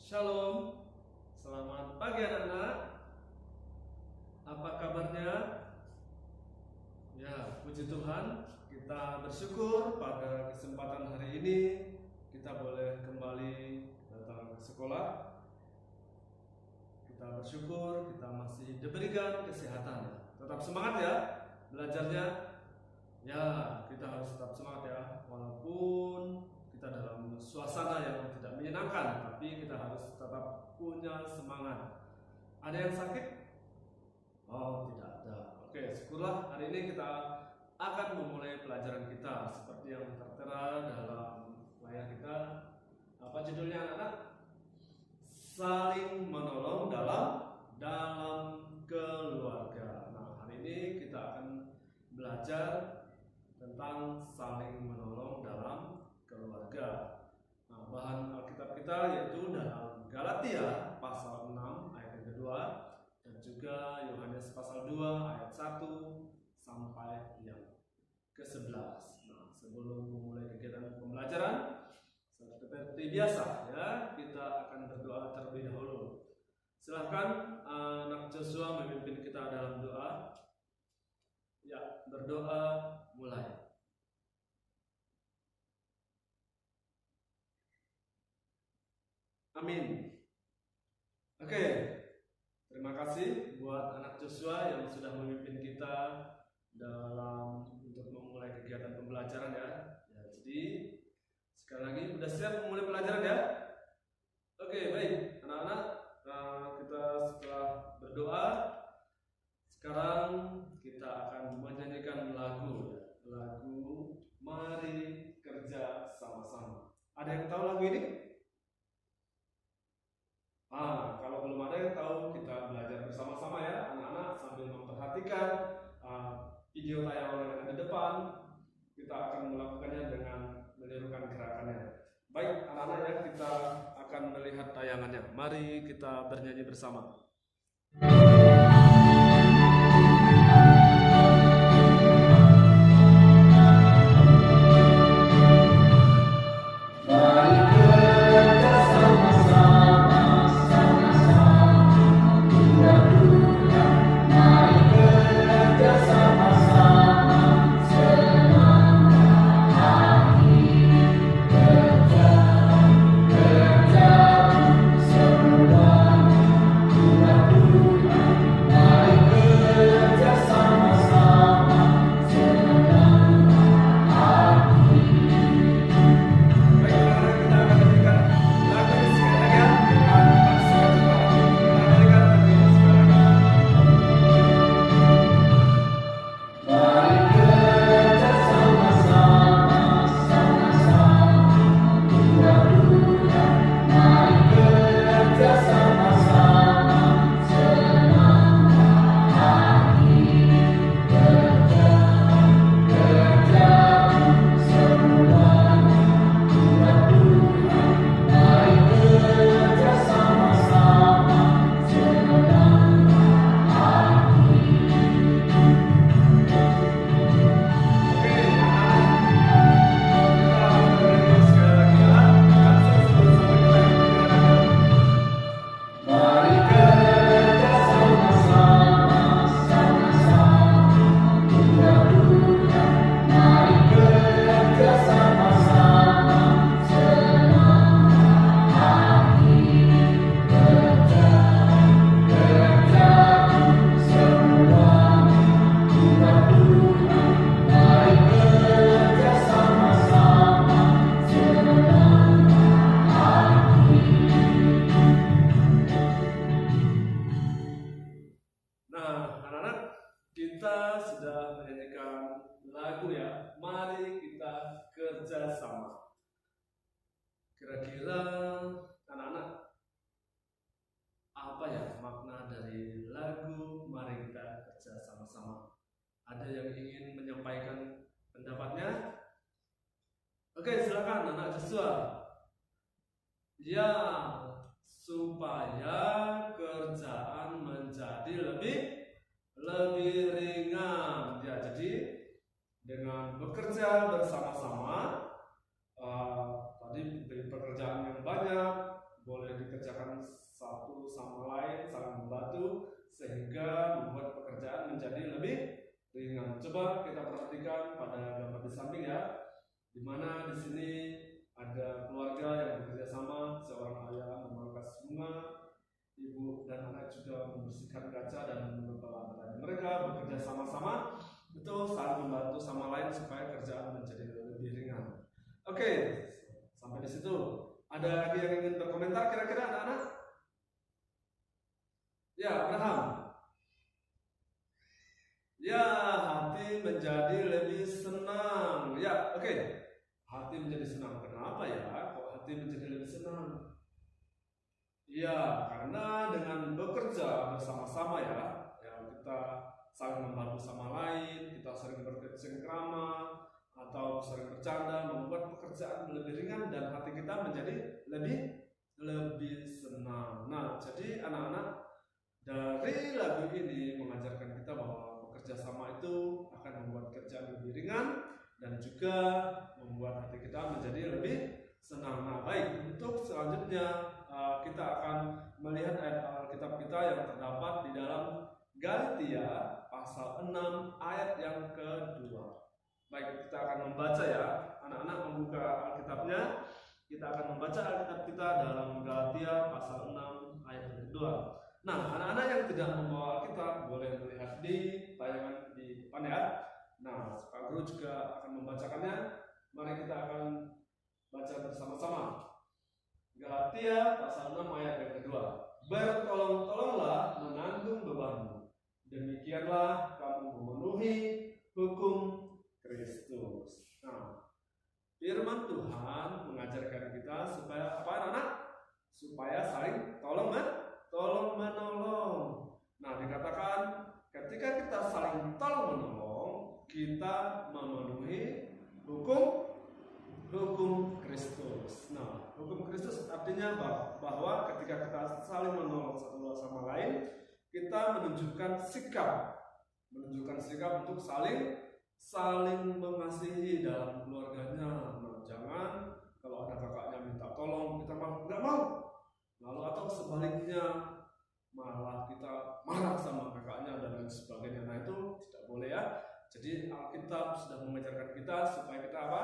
Shalom, selamat pagi anak-anak. Apa kabarnya? Ya, puji Tuhan, kita bersyukur pada kesempatan hari ini kita boleh kembali datang ke sekolah. Kita bersyukur kita masih diberikan kesehatan. Tetap semangat ya belajarnya. Ya, kita harus tetap semangat ya, walaupun kita dalam suasana yang tidak menyenangkan, tapi kita harus tetap punya semangat. Ada yang sakit? Oh, tidak ada. Oke, syukurlah hari ini kita akan memulai pelajaran kita seperti yang tertera dalam layar kita. Apa judulnya anak-anak? Saling menolong dalam keluarga. Nah, hari ini kita akan belajar tentang saling menolong dalam keluarga. Nah, bahan Alkitab kita yaitu dalam Galatia pasal 6 ayat yang kedua dan juga Yohanes pasal 2 ayat 1 sampai yang ke-11. Nah, sebelum memulai kegiatan pembelajaran seperti biasa ya, kita akan berdoa terlebih dahulu. Silahkan anak Joshua memimpin kita dalam doa. Ya, berdoa mulai. Amin. Oke, terima kasih buat anak Joshua yang sudah memimpin kita dalam untuk memulai kegiatan pembelajaran ya. Jadi sekali lagi udah siap memulai pelajaran ya. Oke, baik anak-anak, kita setelah berdoa sekarang kita akan menyanyikan lagu Mari Kerja Sama-sama. Ada yang tahu lagu ini? Kalau belum ada yang tahu, kita belajar bersama-sama ya anak-anak sambil memperhatikan video tayangan yang ada di depan. Kita akan melakukannya dengan menirukan gerakannya. Baik anak-anak ya, kita akan melihat tayangannya. Mari kita bernyanyi bersama. Kira-kira anak-anak apa ya makna dari lagu Mari Kita Kerja Sama-sama? Ada yang ingin menyampaikan pendapatnya? Oke, silakan anak Joshua. Ya, supaya kerjaan menjadi lebih ringan. Ya, jadi dengan bekerja bersama-sama, tadi pekerjaan yang banyak boleh dikerjakan sehingga membuat pekerjaan menjadi lebih ringan. Coba kita perhatikan pada gambar di samping ya, di mana di sini ada keluarga yang bekerja sama, seorang ayah memangkas bunga, ibu dan anak juga membersihkan kaca dan menempel lantai. Mereka bekerja sama-sama, itu saling membantu sama lain supaya kerjaan menjadi lebih ringan. Oke, sampai di situ. Ada lagi yang ingin berkomentar kira-kira anak-anak? Ya, Abraham. Ya, hati menjadi lebih senang. Ya, oke. Hati menjadi senang. Kenapa ya? Kok hati menjadi lebih senang? Ya, karena dengan bekerja bersama-sama ya kita saling membantu sama lain, kita sering bercengkrama atau sering bercanda, membuat pekerjaan lebih ringan dan hati kita menjadi lebih senang. Nah, jadi anak-anak, dari lagu ini mengajarkan kita bahwa bekerja sama itu akan membuat kerjaan lebih ringan dan juga membuat hati kita menjadi lebih senang. Nah, baik, untuk selanjutnya kita akan melihat ayat Alkitab kita yang terdapat di dalam Galatia pasal 6 ayat yang kedua. Baik, kita akan membaca ya. Anak-anak membuka Alkitabnya. Kita akan membaca Alkitab kita dalam Galatia pasal 6 ayat yang kedua. Nah, anak-anak yang tidak membawa Alkitab boleh melihat di tayangan di depan ya. Nah, Pak Guru juga akan membacakannya. Mari kita akan baca bersama-sama. Galatia pasal 6 ayat yang kedua. Bertolong-tolonglah menanggung bebanmu. Demikianlah kamu memenuhi hukum Kristus. Nah, firman Tuhan mengajarkan kita supaya apa anak-anak? Supaya saling tolong menolong. Nah, dikatakan ketika kita saling tolong menolong, kita memenuhi hukum Kristus. Nah, hukum Kristus artinya bahwa ketika kita saling menolong satu sama lain, kita menunjukkan sikap untuk saling mengasihi dalam keluarganya. Nah, jangan kalau ada kakaknya minta tolong kita nggak mau, lalu atau sebaliknya malah kita marah sama kakaknya dan lain sebagainya. Nah, itu tidak boleh ya. Jadi Alkitab sudah mengajarkan kita supaya kita apa?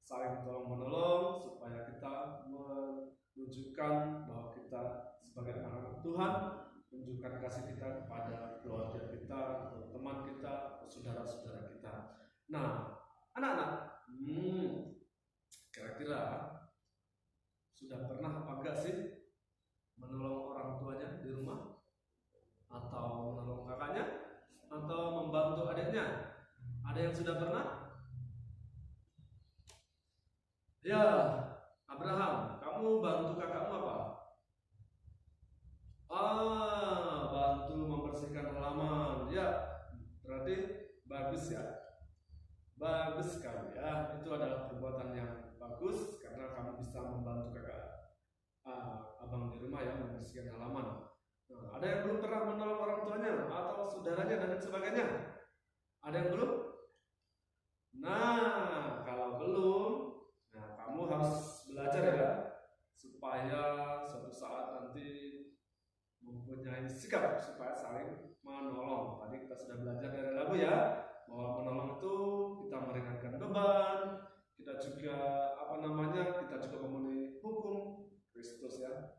Saling tolong menolong, supaya kita menunjukkan bahwa kita sebagai anak Tuhan menunjukkan kasih kita kepada keluarga kita, teman kita, saudara-saudara kita. Nah, anak-anak, kira-kira sudah pernah apa enggak sih menolong orang tuanya di rumah, atau menolong kakaknya, atau membantu adiknya? Ada yang sudah pernah? Ya, Abraham, kamu bantu kakakmu apa? Bantu membersihkan halaman. Ya, berarti bagus ya. Bagus sekali ya. Itu adalah perbuatan yang bagus karena kamu bisa membantu kakak abang di rumah ya membersihkan halaman. Nah, ada yang belum pernah menolong orang tuanya atau saudaranya dan sebagainya? Ada yang belum? Nah, kalau belum, kamu harus belajar ya supaya suatu saat nanti mempunyai sikap supaya saling menolong. Tadi kita sudah belajar dari lagu ya, bahwa menolong itu kita meringankan beban, kita juga kita juga memenuhi hukum Kristus ya.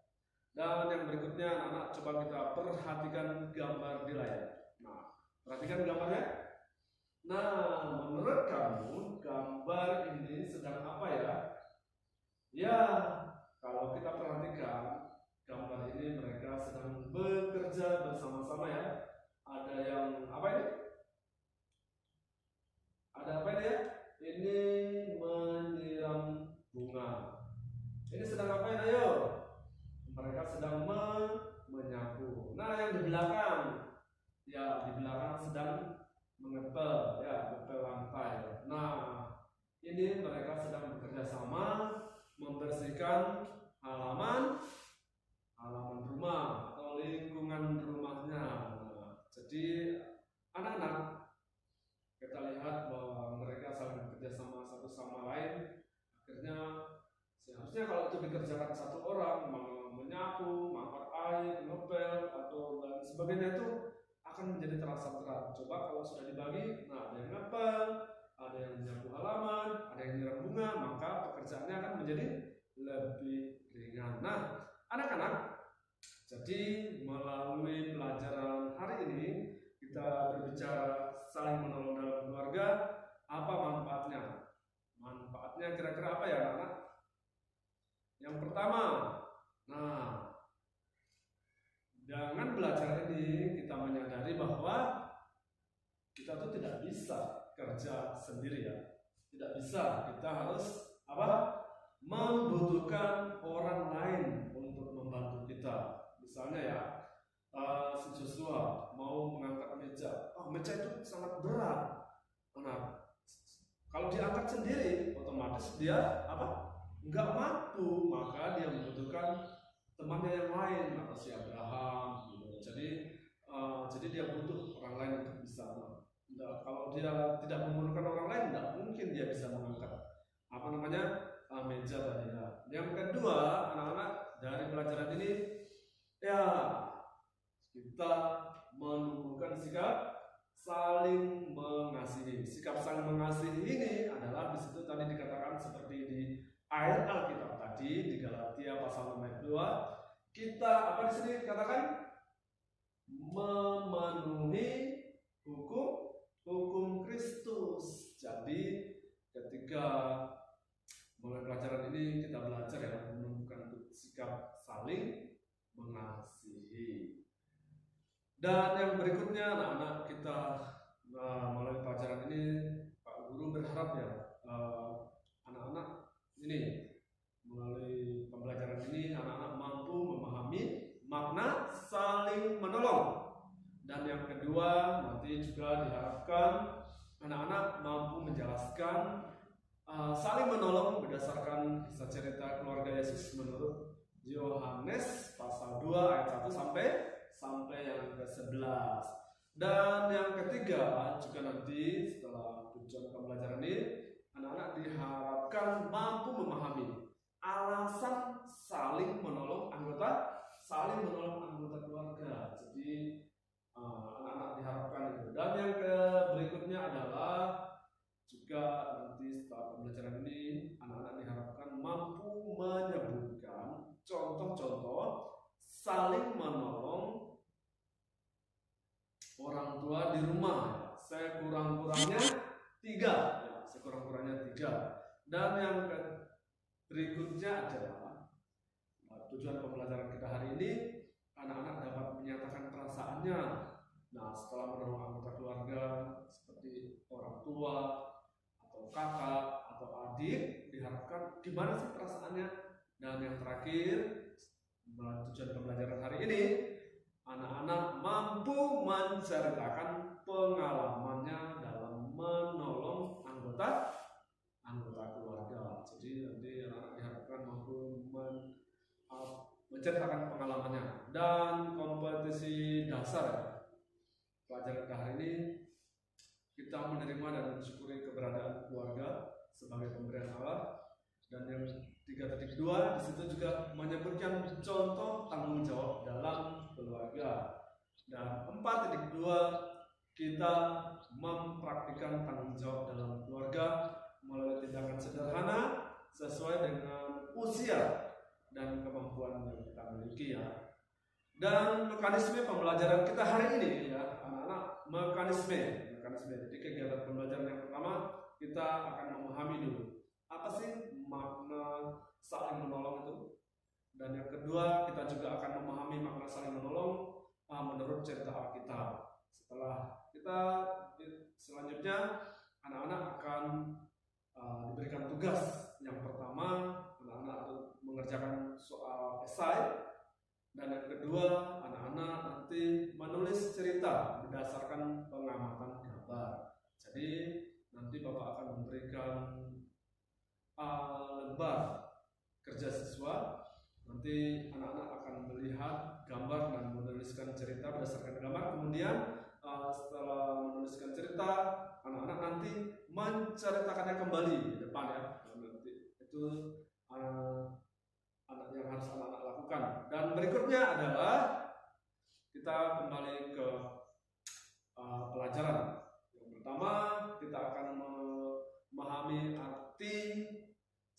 Dan yang berikutnya anak-anak coba kita perhatikan gambar di layar. Nah, perhatikan gambarnya. Nah, menurut kamu gambar ini sedang apa ya? Ya, kalau kita perhatikan gambar ini mereka sedang bekerja bersama-sama ya. Ada yang apa ini? Ada apa ini ya? Ini menyiram bunga. Ini sedang apa ya? Ayo. Mereka sedang menyapu. Nah, yang di belakang, ya di belakang sedang mengepel, ya ngepel lantai. Nah, ini mereka sedang bekerja sama membersihkan halaman rumah atau lingkungan rumahnya. Nah, jadi anak-anak kita lihat bahwa mereka saling bekerja sama satu sama lain. Akhirnya seharusnya kalau itu dikerjakan satu orang, menyapu, mengangkat air, ngepel, atau dan sebagainya itu akan menjadi terasa berat. Coba kalau sudah dibagi, nah ada yang ngepel, ada yang menyapu halaman, ada yang nyiram bunga, maka pekerjaannya akan menjadi lebih ringan. Nah, anak-anak, jadi melalui pelajaran hari ini kita berbicara saling menolong dalam keluarga. Apa manfaatnya? Manfaatnya kira-kira apa ya anak-anak? Yang pertama, nah, dengan belajar ini kita menyadari bahwa kita tuh tidak bisa kerja sendiri ya. Tidak bisa, kita harus apa? Membutuhkan orang lain untuk membantu kita. Misalnya ya, si Joshua mau mengangkat meja. Meja itu sangat berat. Nah, kalau diangkat sendiri, otomatis dia apa? Nggak mampu, maka dia membutuhkan temannya yang lain, atau si Abraham. Gitu. Jadi dia butuh orang lain untuk bisa. Kalau dia tidak memerlukan orang lain, tidak mungkin dia bisa mengangkat meja tadi. Yang kedua, anak-anak, dari pelajaran ini ya kita menumbuhkan sikap saling mengasihi. Sikap saling mengasihi ini adalah di situ tadi dikatakan seperti di ayat Alkitab tadi di Galatia pasal 6 ayat 2, kita apa di sini dikatakan memenuhi hukum Kristus. Jadi ketika mulai pelajaran ini kita belajar ya menumbuhkan sikap saling mengasihi. Dan yang berikutnya anak-anak kita melalui pelajaran ini Pak Guru berharap ya anak-anak ini melalui pembelajaran ini anak-anak mampu memahami makna saling menolong. Dan yang kedua nanti juga diharapkan anak-anak mampu menjelaskan saling menolong berdasarkan kisah cerita keluarga Yesus menurut Yohanes pasal 2 ayat 1 sampai yang ke-11. Dan yang ketiga juga nanti setelah tujuan pembelajaran ini anak-anak diharapkan mampu memahami alasan saling menolong anggota keluarga. Jadi anak-anak diharapkan itu. Dan yang berikutnya adalah juga nanti setelah pembelajaran ini anak-anak diharapkan mampu menyebutkan contoh-contoh saling menolong orang tua di rumah ya. Sekurang-kurangnya 3. Dan yang berikutnya adalah tujuan pembelajaran kita hari ini anak-anak dapat menyatakan perasaannya. Nah, setelah menolong anggota keluarga seperti orang tua atau kakak atau adik, diharapkan gimana sih perasaannya. Dan yang terakhir, tujuan pembelajaran hari ini anak-anak mampu menceritakan pengalamannya dalam menolong anggota keluarga. Jadi nanti anak-anak diharapkan mampu menceritakan pengalamannya. Dan kompetisi dasar ya, pelajaran hari ini kita menerima dan mensyukuri keberadaan keluarga sebagai pemberian Allah. Dan yang 3.2 di situ juga menyebutkan contoh tanggung jawab dalam keluarga. Dan 4.2 kita mempraktikkan tanggung jawab dalam keluarga melalui tindakan sederhana sesuai dengan usia dan kemampuan yang kita miliki ya. Dan mekanisme pembelajaran kita hari ini ya anak-anak, mekanisme. Jadi kegiatan pembelajaran yang pertama kita akan memahami dulu apa sih makna saling menolong itu. Dan yang kedua kita juga akan memahami makna saling menolong menurut cerita Alkitab. Setelah kita selanjutnya anak-anak akan diberikan tugas. Yang pertama anak-anak harus mengerjakan soal esai. Dan yang kedua, anak-anak nanti menulis cerita berdasarkan pengamatan gambar. Jadi nanti Bapak akan memberikan lembar kerja siswa. Nanti anak-anak akan melihat gambar dan menuliskan cerita berdasarkan gambar. Kemudian setelah menuliskan cerita, anak-anak nanti menceritakannya kembali di depan ya. Nanti itu berikutnya adalah kita kembali ke pelajaran. Yang pertama, kita akan memahami arti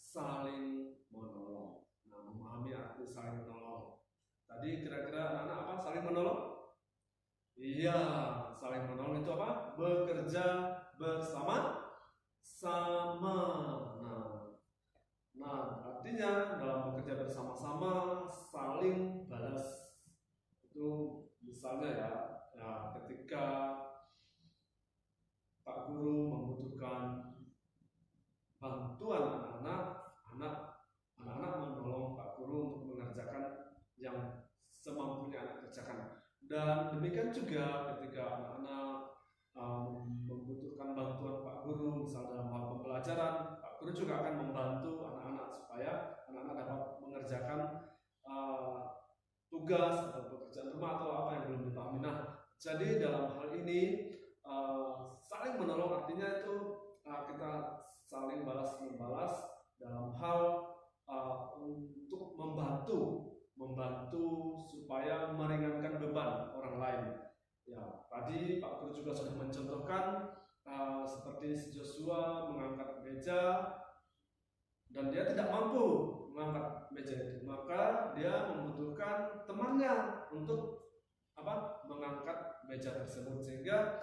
saling menolong. Nah, memahami arti saling menolong. Tadi kira-kira anak-anak apa saling menolong? Iya, saling menolong itu apa? Bekerja bersama-sama. Nah, artinya dalam bekerja bersama-sama saling balas. Itu misalnya ya ketika Pak Guru membutuhkan bantuan anak-anak menolong Pak Guru untuk mengerjakan yang semampunya anak kerjakan. Dan demikian juga ketika anak-anak membutuhkan bantuan Pak Guru, misalnya dalam hal pembelajaran, Pak Guru juga akan membantu anak-anak supaya anak-anak dapat mengerjakan tugas atau pekerjaan rumah atau apa yang belum dipahami. Nah, jadi dalam hal ini saling menolong artinya itu kita saling balas membalas dalam hal untuk membantu supaya meringankan beban orang lain. Ya, tadi Pak Guru juga sudah mencontohkan seperti si Joshua mengangkat meja dan dia tidak mampu mengangkat meja itu, maka dia membutuhkan temannya untuk mengangkat meja tersebut, sehingga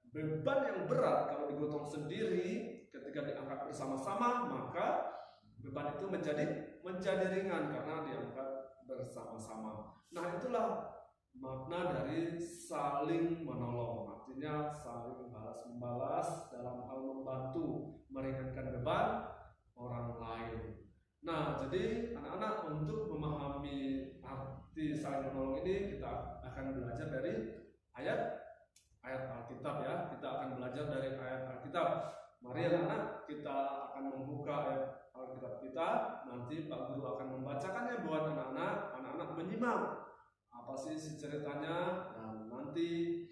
beban yang berat kalau digotong sendiri ketika diangkat bersama-sama maka beban itu menjadi ringan karena diangkat bersama-sama. Nah, itulah makna dari saling menolong, artinya saling balas membalas dalam hal membantu meringankan beban orang lain. Nah, jadi anak-anak untuk memahami arti saling menolong ini kita akan belajar dari ayat Alkitab ya. Kita akan belajar dari ayat Alkitab. Mari anak-anak, kita akan membuka ayat Alkitab kita. Nanti Pak Guru akan membacakannya buat anak-anak menyimak apa sih ceritanya, dan nanti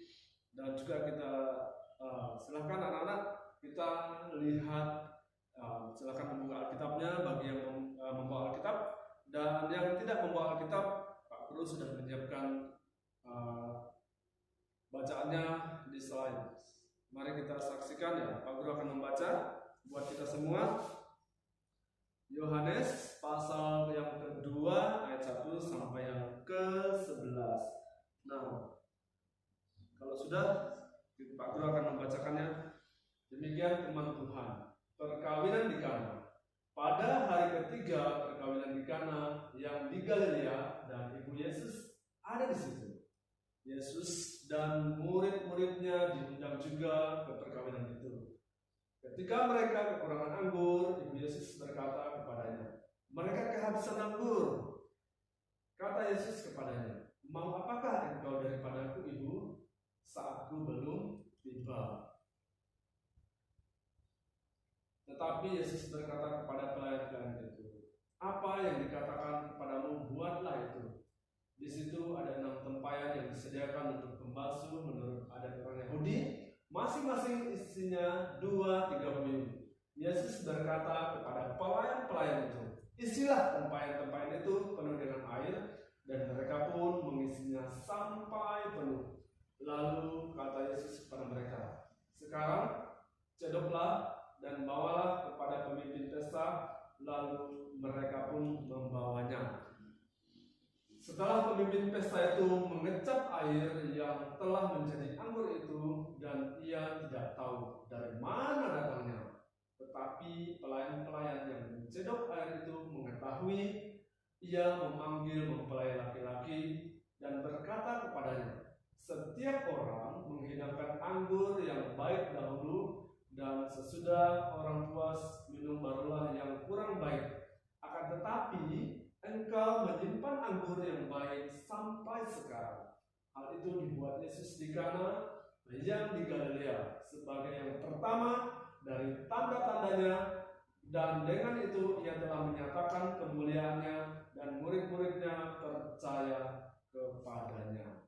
dan juga kita silahkan anak-anak kita lihat, silahkan membuka Alkitabnya bagi yang membawa Alkitab, dan yang tidak membawa Alkitab, Pak Guru sudah menyiapkan bacaannya di slide. Mari kita saksikan ya. Pak Guru akan membaca buat kita semua. Yohanes pasal yang kedua ayat 1 sampai yang ke-11. Nah, kalau sudah, Pak Guru akan membacakannya. Demikian firman Tuhan. Perkawinan di Kana. Pada hari ketiga perkawinan di Kana yang di Galilea, dan Ibu Yesus ada di situ. Yesus dan murid-muridnya diundang juga ke perkawinan itu. Ketika mereka kekurangan anggur, Ibu Yesus berkata kepadanya, "Mereka kehabisan anggur." Kata Yesus kepadanya, "Mau apakah engkau daripadaku, Ibu, saatku belum tiba?" Tetapi Yesus berkata kepada pelayan-pelayan itu, "Apa yang dikatakan kepadamu, buatlah itu." Di situ ada 6 tempayan yang disediakan untuk pembasuh menurut adat orang Yahudi, masing-masing isinya 2-3 puyuh. Yesus berkata kepada pelayan-pelayan itu, "Isilah tempayan-tempayan itu penuh dengan air," dan mereka pun mengisinya sampai penuh. Lalu kata Yesus kepada mereka, "Sekarang cedoklah dan bawalah kepada pemimpin pesta." Lalu mereka pun membawanya. Setelah pemimpin pesta itu mengecap air yang telah menjadi anggur itu, dan ia tidak tahu dari mana datangnya, tetapi pelayan-pelayan yang mencedok air itu mengetahui, ia memanggil mempelai laki-laki dan berkata kepadanya, "Setiap orang menghidangkan anggur yang baik dahulu, dan sesudah orang puas minum barulah yang kurang baik. Akan tetapi engkau menyimpan anggur yang baik sampai sekarang." Hal itu dibuat Yesus di Kana yang di Galilea sebagai yang pertama dari tanda-tandanya, dan dengan itu ia telah menyatakan kemuliaannya, dan murid-muridnya percaya kepadanya.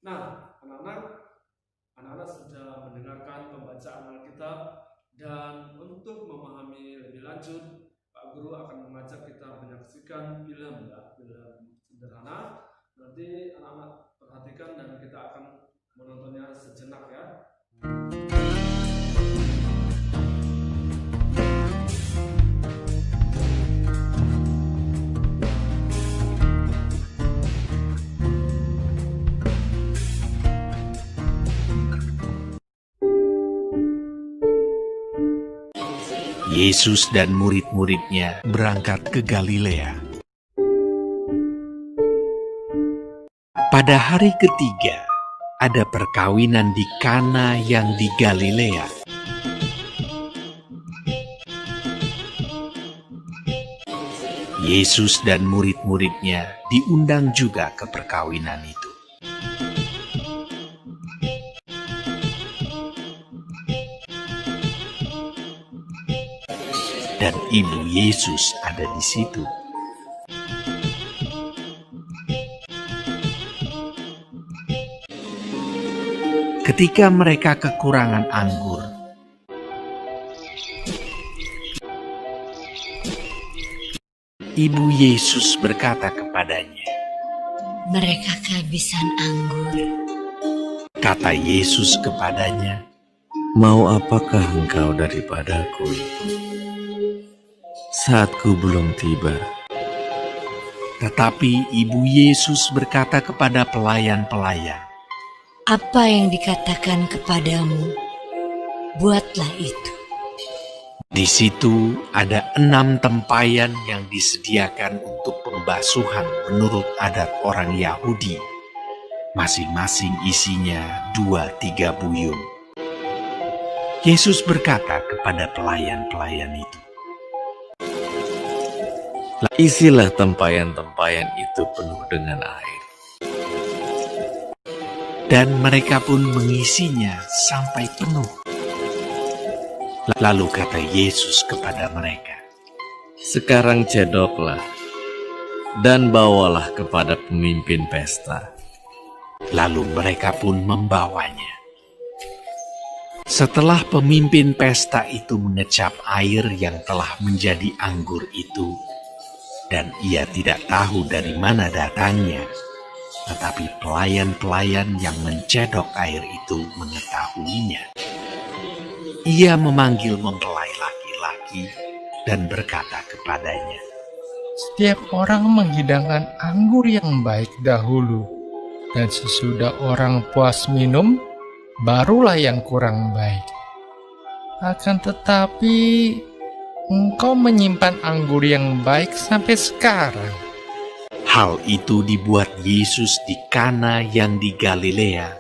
Nah, anak-anak sudah mendengarkan pembacaan Alkitab, dan untuk memahami lebih lanjut Pak Guru akan mengajak kita menyaksikan film sederhana Nanti anak-anak perhatikan dan kita akan menontonnya sejenak ya. Yesus dan murid-muridnya berangkat ke Galilea. Pada hari ketiga, ada perkawinan di Kana yang di Galilea. Yesus dan murid-muridnya diundang juga ke perkawinan itu. Dan ibu Yesus ada di situ. Ketika mereka kekurangan anggur, ibu Yesus berkata kepadanya, "Mereka kehabisan anggur." kata Yesus kepadanya, "Mau apakah engkau daripadaku? Saatku belum tiba." Tetapi ibu Yesus berkata kepada pelayan-pelayan, "Apa yang dikatakan kepadamu, buatlah itu." di situ ada 6 tempayan yang disediakan untuk pembasuhan menurut adat orang Yahudi. Masing-masing isinya 2-3 buyung. Yesus berkata kepada pelayan-pelayan itu, Isilah tempayan-tempayan itu penuh dengan air. dan mereka pun mengisinya sampai penuh. Lalu kata Yesus kepada mereka, Sekarang cedoklah dan bawalah kepada pemimpin pesta. lalu mereka pun membawanya. Setelah pemimpin pesta itu mengecap air yang telah menjadi anggur itu, dan ia tidak tahu dari mana datangnya, tetapi pelayan-pelayan yang mencedok air itu mengetahuinya. Ia memanggil mempelai laki-laki dan berkata kepadanya, Setiap orang menghidangkan anggur yang baik dahulu, dan sesudah orang puas minum, barulah yang kurang baik. Akan tetapi, engkau menyimpan anggur yang baik sampai sekarang. hal itu dibuat Yesus di Kana yang di Galilea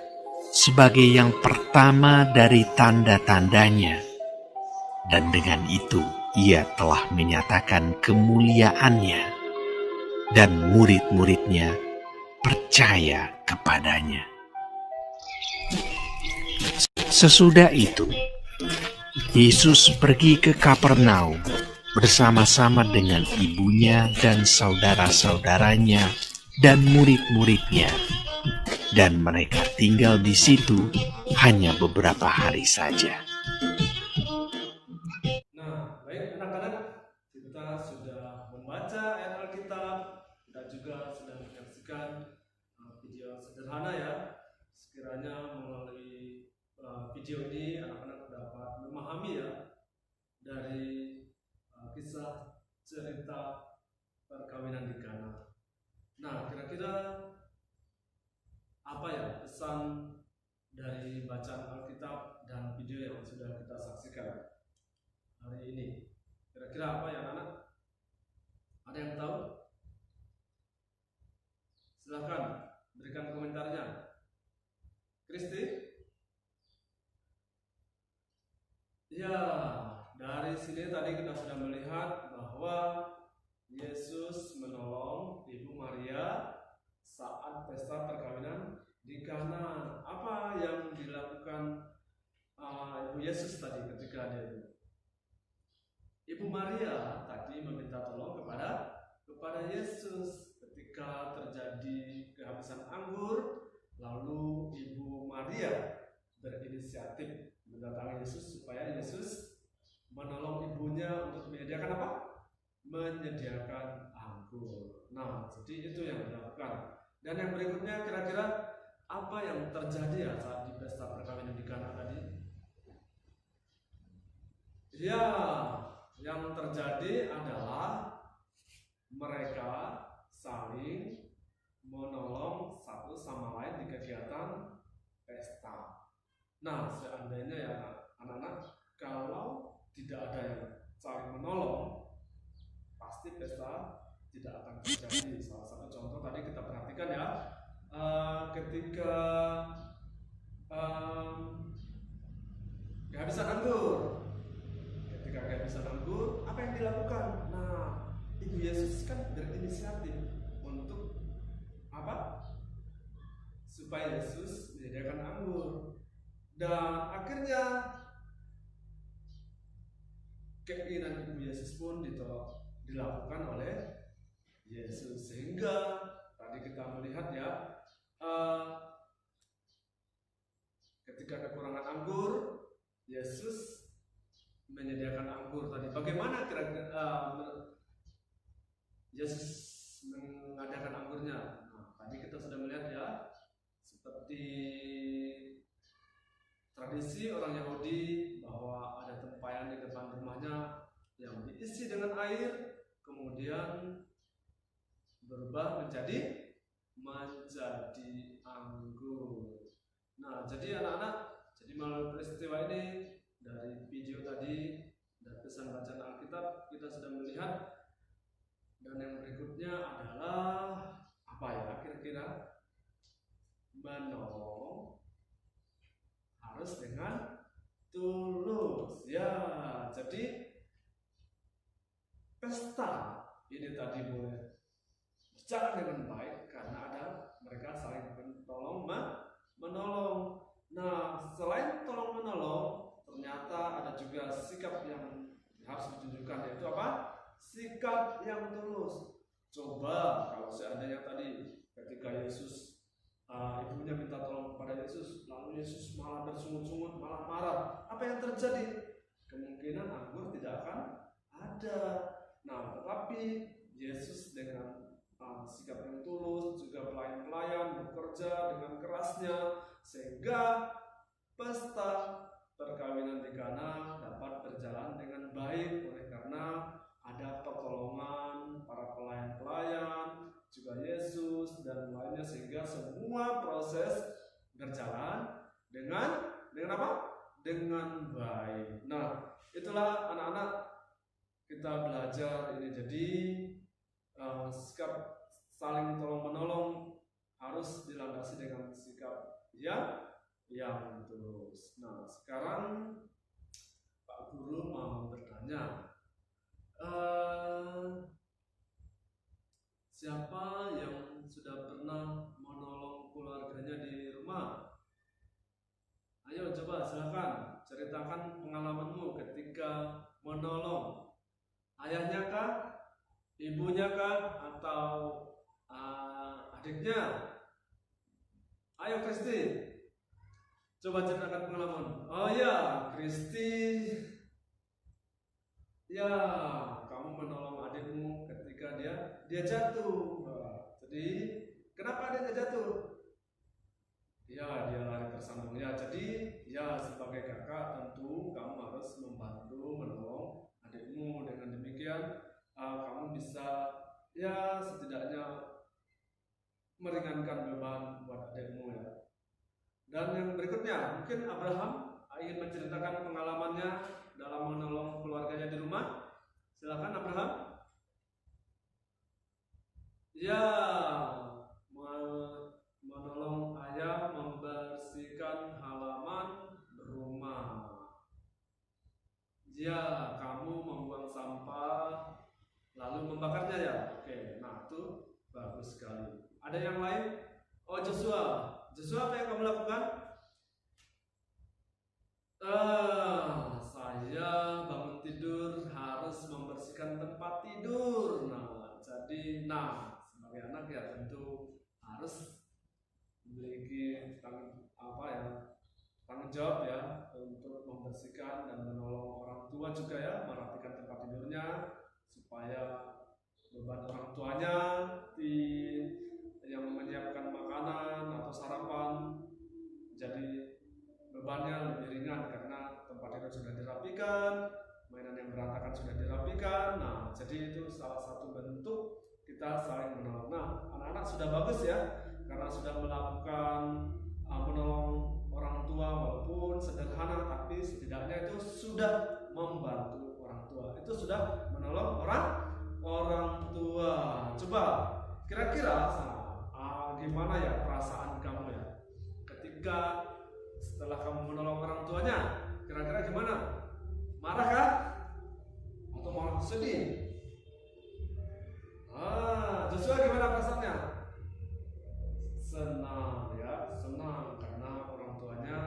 sebagai yang pertama dari tanda-tandanya. Dan dengan itu ia telah menyatakan kemuliaannya, dan murid-muridnya percaya kepadanya. Sesudah itu, Yesus pergi ke Kapernaum bersama-sama dengan ibunya dan saudara-saudaranya dan murid-muridnya. Dan mereka tinggal di situ hanya beberapa hari saja. Nah, baik anak-anak, kita sudah membaca ayat Alkitab, kita juga sudah menyaksikan video sederhana ya. Sekiranya melalui video ini anak-anak dapat memahami ya dari kisah cerita perkawinan di Kana. Nah, kira-kira apa ya pesan dari bacaan Alkitab dan video yang sudah kita saksikan hari ini? Kira-kira apa ya anak? Ada yang tahu? Silahkan berikan komentarnya. Kristi? Ya, dari sini tadi kita sudah melihat bahwa Yesus menolong Ibu Maria saat pesta perkawinan di Kana. Apa yang dilakukan Ibu Yesus tadi ketika dia itu? Ibu Maria tadi meminta tolong kepada Yesus ketika terjadi kehabisan anggur, lalu Ibu Maria berinisiatif mendatangi Yesus supaya Yesus menolong ibunya untuk menyediakan apa? Menyediakan anggur. Nah, jadi itu yang dilakukan. Dan yang berikutnya kira-kira apa yang terjadi ya saat di pesta perkawinan di Kana tadi? Ya, yang terjadi adalah mereka saling menolong satu sama lain di kegiatan pesta. Nah, seandainya ya anak-anak, kalau tidak ada yang saling menolong, pasti pesta tidak akan terjadi. Salah satu contoh tadi kita perhatikan ya, ketika kehabisan anggur. Ketika kehabisan anggur, apa yang dilakukan? Nah, Ibu Yesus kan berinisiatif untuk apa? Supaya Yesus menyediakan anggur. Dan akhirnya keinginan Ibu Yesus pun dilakukan oleh Yesus. Sehingga tadi kita melihat ya, ketika kekurangan anggur, Yesus menyediakan anggur tadi. Bagaimana kira-kira Yesus mengadakan anggurnya? Nah, tadi kita sudah melihat ya, seperti tradisi orang Yahudi bahwa ada tempayan di depan rumahnya yang diisi dengan air, kemudian berubah menjadi anggur. Nah, jadi anak-anak, jadi melalui peristiwa ini dari video tadi dan pesan bacaan Alkitab kita sudah melihat, dan yang berikutnya adalah apa ya kira-kira? Menolong harus dengan tulus ya. Jadi pesta ini tadi boleh berjalan dengan baik karena ada mereka saling menolong. Nah, selain tolong menolong, ternyata ada juga sikap yang harus ditunjukkan, yaitu apa? Sikap yang tulus. Coba kalau seandainya tadi ketika Yesus ibunya minta tolong kepada Yesus, lalu Yesus malah bersungut-sungut, malah marah, apa yang terjadi? Kemungkinan anggur tidak akan ada. Nah, tetapi Yesus dengan sikap yang tulus, juga pelayan-pelayan bekerja dengan kerasnya, sehingga pesta perkawinan di Kana dapat berjalan dengan baik oleh karena ada pertolongan para pelayan-pelayan, juga Yesus dan lainnya, sehingga semua proses berjalan dengan apa? Dengan baik. Nah, itulah anak-anak kita belajar ini. Jadi sikap saling tolong menolong harus dilandasi dengan sikap yang tulus. Nah, sekarang Pak Guru mau bertanya, siapa yang sudah pernah menolong keluarganya di rumah? Ayo coba silakan ceritakan pengalamanmu ketika menolong ayahnya kah, ibunya kah, atau adiknya? Ayo Kristi, coba ceritakan pengalaman. Oh ya, Kristi, ya kamu menolong adikmu ketika dia jatuh. Jadi kenapa dia jatuh? Ya, dia lari tersandung ya. Jadi ya sebagai kakak tentu kamu harus membantu menolong adikmu. Dengan demikian kamu bisa ya setidaknya meringankan beban buat adikmu ya. Dan yang berikutnya, mungkin Abraham ingin menceritakan pengalamannya dalam menolong keluarganya di rumah. Silakan Abraham. Ya, menolong ayah membersihkan halaman rumah. Ya, kamu membuang sampah lalu membakarnya ya. Oke, nah itu bagus sekali. Ada yang lain? Oh, Joshua, apa yang kamu lakukan? Saya bangun tidur harus membersihkan tempat tidur. Nah, jadi sebagai anak ya tentu harus memiliki tanggung jawab ya untuk membersihkan dan menolong orang tua juga ya, merapikan tempat tidurnya supaya beban orang tuanya yang menyiapkan saling menolong. Nah, anak-anak sudah bagus ya, karena sudah melakukan menolong orang tua walaupun sederhana, tapi setidaknya itu sudah membantu orang tua. Itu sudah menolong orang tua. Coba kira-kira gimana ya perasaan kamu ya ketika setelah kamu menolong orang tuanya? Kira-kira gimana? Marah kan? Atau malah sedih? Joshua gimana perasaannya? Senang ya, senang karena orang tuanya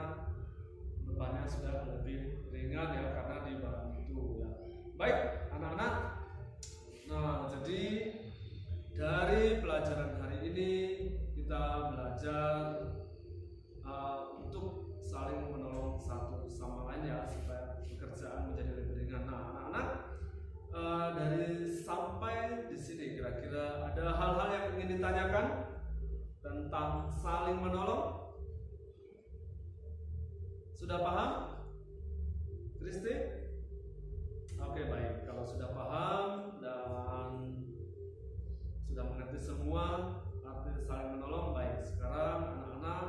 bebannya sudah lebih ringan ya karena dibantu ya. Baik anak-anak, nah jadi dari pelajaran hari ini kita belajar untuk saling menolong satu sama lain ya supaya pekerjaan menjadi lebih ringan. Nah anak-anak, dari sampai di sini kira-kira ada hal-hal yang ingin ditanyakan tentang saling menolong? Sudah paham? Kristi? Oke baik, kalau sudah paham dan sudah mengerti semua arti saling menolong, baik sekarang anak-anak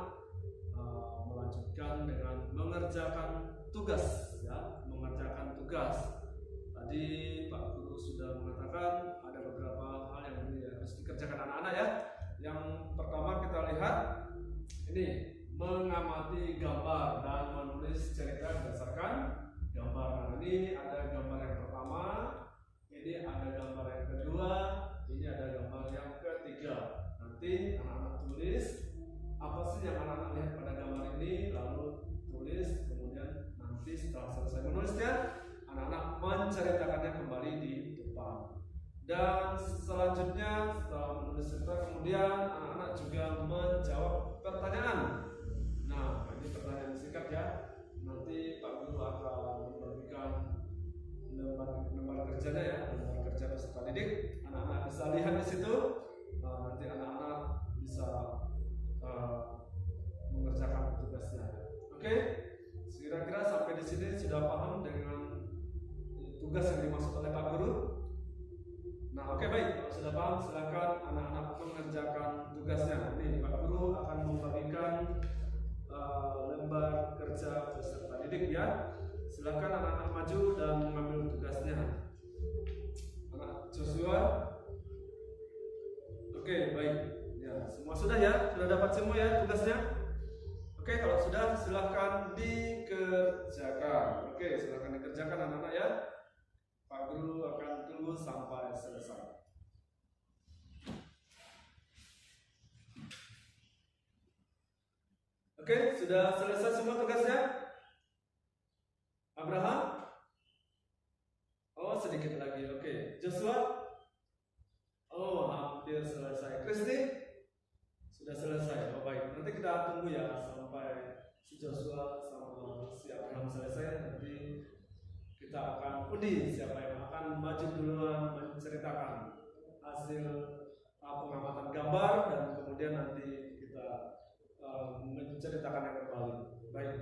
melanjutkan dengan mengerjakan tugas ya, mengerjakan tugas. Tadi Pak Guru sudah mengatakan ada beberapa hal yang harus dikerjakan anak-anak ya. Yang pertama kita lihat ini, mengamati gambar dan menulis cerita berdasarkan gambar. Nah, ini ada gambar yang pertama, ini ada gambar yang kedua, ini ada gambar yang ketiga. Nanti anak-anak tulis apa sih yang anak-anak lihat pada gambar ini, lalu tulis, kemudian nanti setelah selesai menulisnya anak-anak menceritakannya kembali di depan. Dan selanjutnya setelah menulis cerita, kemudian anak-anak juga menjawab pertanyaan. Nah, ini pertanyaan singkat ya. Nanti Pak Guru akan membagikan lembar kerjanya ya, lembar kerja peserta didik. Anak-anak bisa lihat di situ. Nanti anak-anak bisa mengerjakan tugasnya. Oke, kira-kira sampai di sini sudah paham dengan tugas yang dimaksud oleh Pak Guru? Nah, oke baik, kalau sudah paham silakan anak-anak mengerjakan tugasnya. Ini Pak Guru akan membagikan lembar kerja peserta didik ya. Silakan anak-anak maju dan mengambil tugasnya. Anak Joshua. Oke, baik. Ya, semua sudah ya? Sudah dapat semua ya tugasnya? Oke, kalau sudah silakan dikerjakan. Oke, silakan dikerjakan anak-anak ya. Pak Guru akan tunggu sampai selesai. Oke, sudah selesai semua tugasnya? Abraham? Oh, sedikit lagi. Oke, Joshua? Oh, hampir selesai. Kristi? Sudah selesai. Oh, baik. Nanti kita tunggu ya sampai si Joshua sama si Abraham selesai. Nanti kita akan undi siapa yang akan maju duluan menceritakan hasil pengamatan gambar dan kemudian nanti kita menceritakan yang kembali. Baik.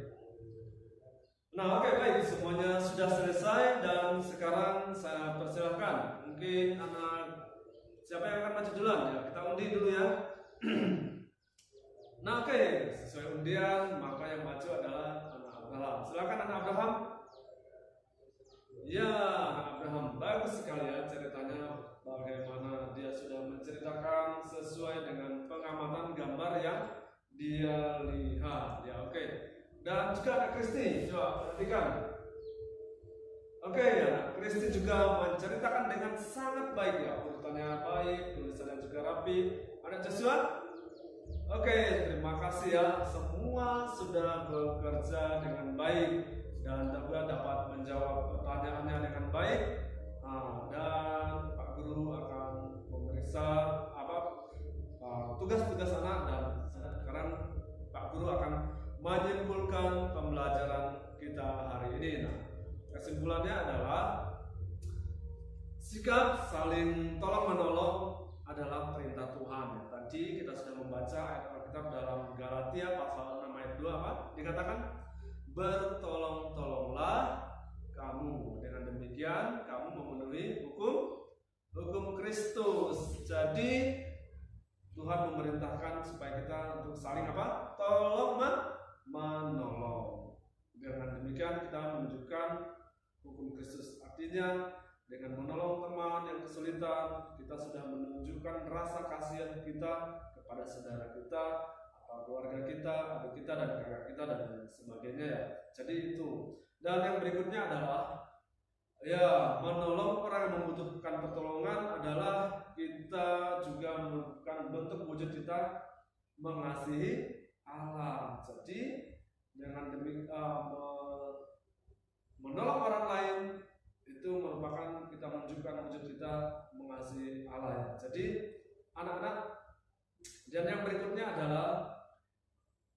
Nah, oke, baik, semuanya sudah selesai dan sekarang saya persilahkan. Mungkin anak siapa yang akan maju duluan ya? Kita undi dulu ya. Nah, oke, sesuai undian maka yang maju adalah anak Abraham. Silakan anak Abraham. Ya, anak Abraham, bagus sekali ya ceritanya, bagaimana dia sudah menceritakan sesuai dengan pengamatan gambar yang dia lihat. Ya, oke. Dan juga anak Kristi, coba perhatikan. Oke, anak Kristi juga menceritakan dengan sangat baik ya, urutannya baik, tulisannya juga rapi. Anak Joshua? Oke, terima kasih ya, semua sudah bekerja dengan baik dan juga dapat menjawab pertanyaannya dengan baik. Dan Pak Guru akan memeriksa tugas-tugas anak dan sekarang Pak Guru akan menyimpulkan pembelajaran kita hari ini. Nah, kesimpulannya adalah sikap saling tolong menolong adalah perintah Tuhan. Tadi kita sudah membaca ayat Alkitab dalam Galatia pasal 6 ayat 2 apa? Dikatakan bertolong-tolonglah kamu, dengan demikian kamu memenuhi hukum hukum Kristus. Jadi Tuhan memerintahkan supaya kita untuk saling apa? Tolong menolong. Dengan demikian kita menunjukkan hukum Kristus. Artinya dengan menolong teman yang kesulitan, kita sudah menunjukkan rasa kasihan kita kepada saudara kita, atau keluarga kita, adik kita dan kakak kita dan sebagainya ya. Jadi itu. Dan yang berikutnya adalah ya, menolong orang yang membutuhkan pertolongan adalah kita juga merupakan bentuk wujud kita mengasihi Allah. Jadi dengan demikian menolong orang lain itu merupakan kita menunjukkan wujud kita mengasihi Allah ya. Jadi anak-anak, dan yang berikutnya adalah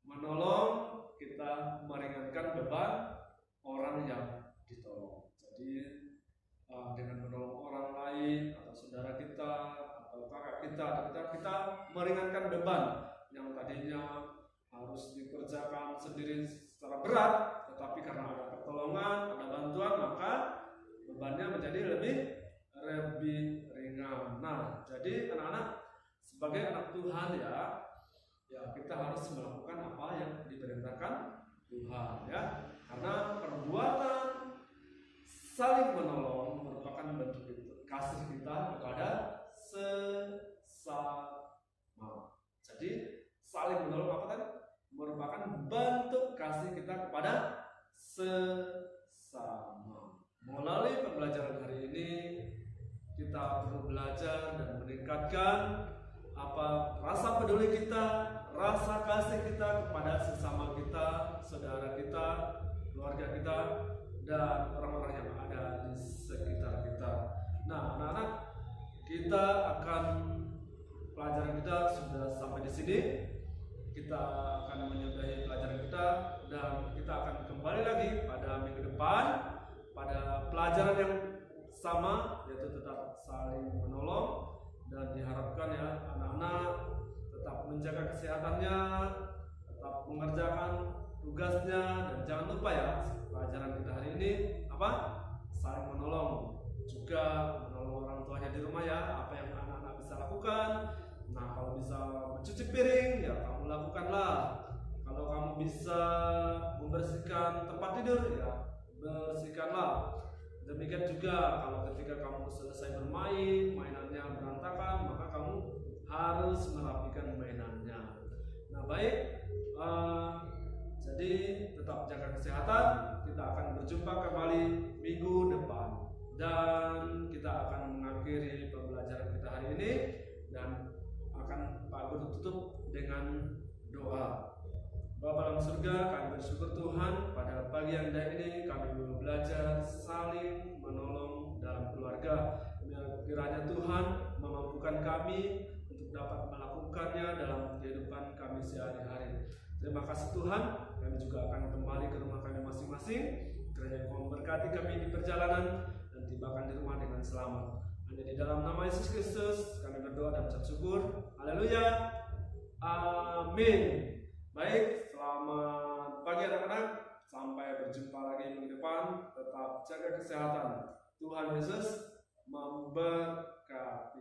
menolong kita meringankan beban orang yang ditolong. Jadi dengan menolong orang lain atau saudara kita atau kakak kita, kita meringankan beban yang tadinya harus dikerjakan sendiri secara berat, tetapi karena ada pertolongan, ada bantuan, maka bebannya menjadi lebih ringan. Nah, jadi anak-anak, sebagai anak Tuhan ya kita harus melakukan apa yang diperintahkan Tuhan ya, karena perbuatan saling menolong merupakan bentuk kasih kita kepada sesama. Jadi saling menolong apa tadi? Merupakan bentuk kasih kita kepada sesama. Melalui pembelajaran hari ini kita perlu belajar dan meningkatkan apa rasa peduli kita, rasa kasih kita kepada sesama kita, saudara kita, keluarga kita, dan orang-orang yang ada di sekitar kita. Nah, anak-anak, kita akan pelajaran kita sudah sampai di sini. Kita akan menyudahi pelajaran kita dan kita akan kembali lagi pada minggu depan pada pelajaran yang sama, yaitu tetap saling menolong, dan diharapkan ya anak-anak tetap menjaga kesehatannya, tetap mengerjakan tugasnya, dan jangan lupa ya pelajaran kita hari ini apa? Saling menolong, juga menolong orang tuanya di rumah ya, apa yang anak-anak bisa lakukan. Nah, kalau bisa mencuci piring ya kamu lakukanlah. Kalau kamu bisa membersihkan tempat tidur ya bersihkanlah. Demikian juga kalau ketika kamu selesai bermain, mainannya berantakan, maka kamu harus merapikan mainannya. Nah, baik, jadi tetap jaga kesehatan. Kita akan berjumpa kembali minggu depan, dan kita akan mengakhiri pembelajaran kita hari ini, dan akan Pak Guru tutup dengan doa. Bapa dalam surga, kami bersyukur Tuhan pada pagi yang indah ini kami belajar saling menolong dalam keluarga. Kiranya Tuhan memampukan kami untuk dapat melakukannya dalam kehidupan kami sehari-hari. Terima kasih Tuhan, kami juga akan kembali ke rumah kami masing-masing. Kiranya Kau memberkati kami di perjalanan dan tibakan di rumah dengan selamat. Hanya di dalam nama Yesus Kristus kami berdoa dan ucap syukur. Haleluya. Amin. Baik, selamat pagi anak-anak. Sampai berjumpa lagi minggu depan. Tetap jaga kesehatan. Tuhan Yesus memberkati.